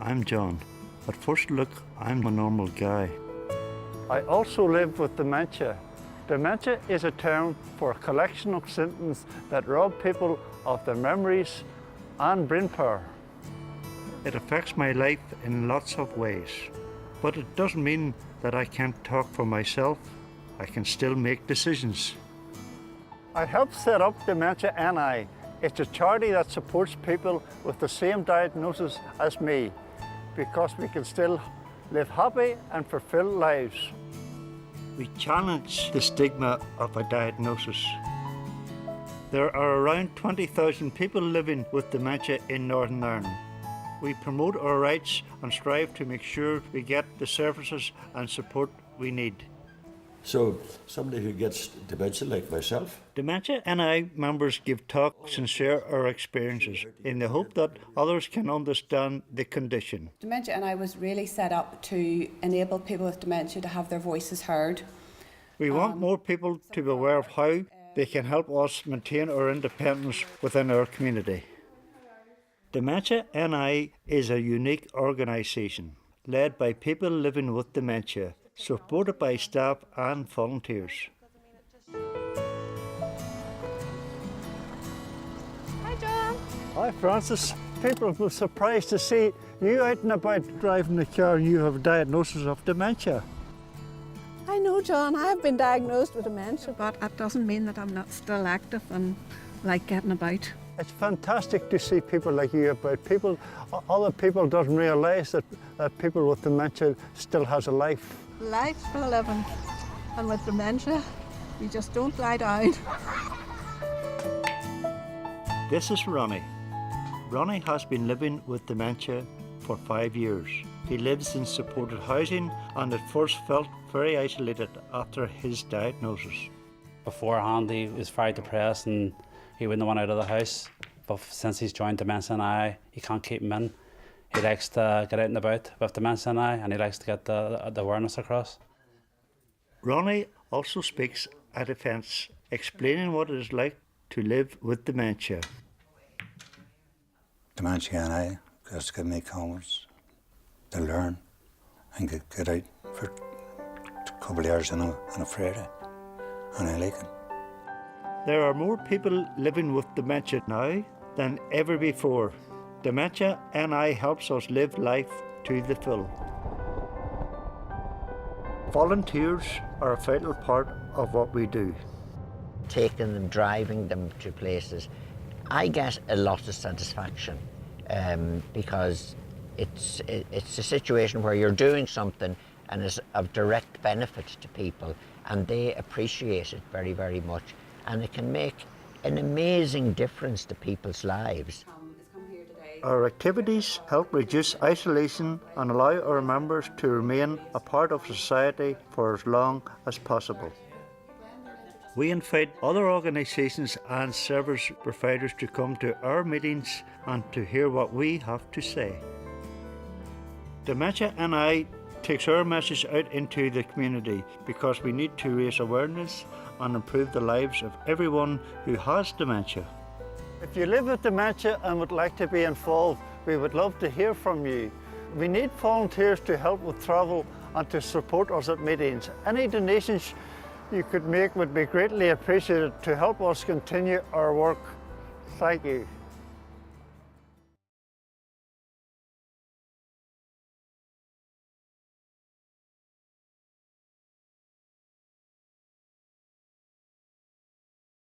I'm John. At first look, I'm a normal guy. I also live with dementia. Dementia is a term for a collection of symptoms that rob people of their memories and brain power. It affects my life in lots of ways, but it doesn't mean that I can't talk for myself. I can still make decisions. I helped set up Dementia NI. It's a charity that supports people with the same diagnosis as me, because we can still live happy and fulfilled lives. We challenge the stigma of a diagnosis. There are around 20,000 people living with dementia in Northern Ireland. We promote our rights and strive to make sure we get the services and support we need. So, somebody who gets dementia like myself? Dementia NI members give talks and share our experiences in the hope that others can understand the condition. Dementia NI was really set up to enable people with dementia to have their voices heard. We want more people to be aware of how they can help us maintain our independence within our community. Dementia NI is a unique organisation led by people living with dementia, supported by staff and volunteers. Hi, John. Hi, Francis. People will be surprised to see you out and about driving the car and you have a diagnosis of dementia. I know, John. I have been diagnosed with dementia, but that doesn't mean that I'm not still active and like getting about. It's fantastic to see people like you about. Other people doesn't realise that people with dementia still has a life. Life's for living, and with dementia, you just don't lie down. This is Ronnie. Ronnie has been living with dementia for 5 years. He lives in supported housing and at first felt very isolated after his diagnosis. Beforehand, he was very depressed and he wouldn't want out of the house. But since he's joined Dementia NI, he can't keep him in. He likes to get out and about with Dementia NI, and he likes to get the awareness across. Ronnie also speaks at events, explaining what it is like to live with dementia. Dementia NI just give me confidence to learn and get out for a couple of years and I'm afraid of, and I like it. There are more people living with dementia now than ever before. Dementia NI helps us live life to the full. Volunteers are a vital part of what we do. Taking them, driving them to places, I get a lot of satisfaction because it's a situation where you're doing something and is of direct benefit to people, and they appreciate it very, very much, and it can make an amazing difference to people's lives. Our activities help reduce isolation and allow our members to remain a part of society for as long as possible. We invite other organisations and service providers to come to our meetings and to hear what we have to say. Dementia NI takes our message out into the community because we need to raise awareness and improve the lives of everyone who has dementia. If you live with dementia and would like to be involved, we would love to hear from you. We need volunteers to help with travel and to support us at meetings. Any donations you could make would be greatly appreciated to help us continue our work. Thank you.